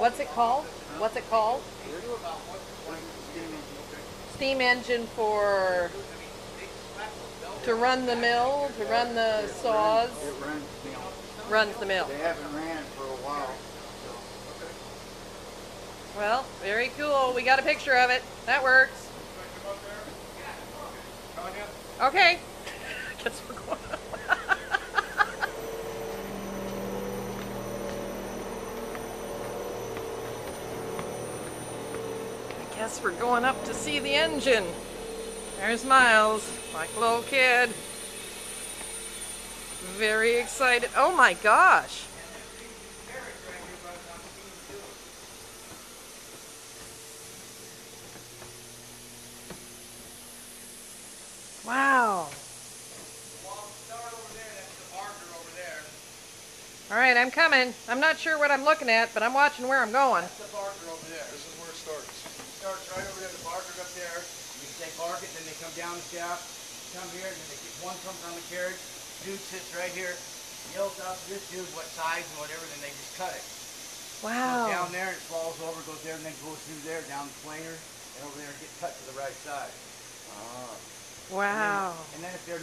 What's it called? What's it called? Steam engine for to run the mill, to run the saws. It runs the mill. Runs the mill. They haven't ran for a while. Well, very cool. We got a picture of it. That works. Okay. Guess we're going. I guess we're going up to see the engine. There's Miles, like a little kid. Very excited. Oh my gosh. Wow. All right, I'm coming. I'm not sure what I'm looking at, but I'm watching where I'm going. That's the barker over there. This is where it starts. It starts right over there. The barker's up there. They bark it, then they come down the shaft, come here, and then they get one comes on the carriage. Dude sits right here, yells out to this dude what size and whatever, then they just cut it. Wow. Goes down there, it falls over, goes there, and then goes through there, down the planer, and over there, and gets cut to the right side. Wow. And then if they're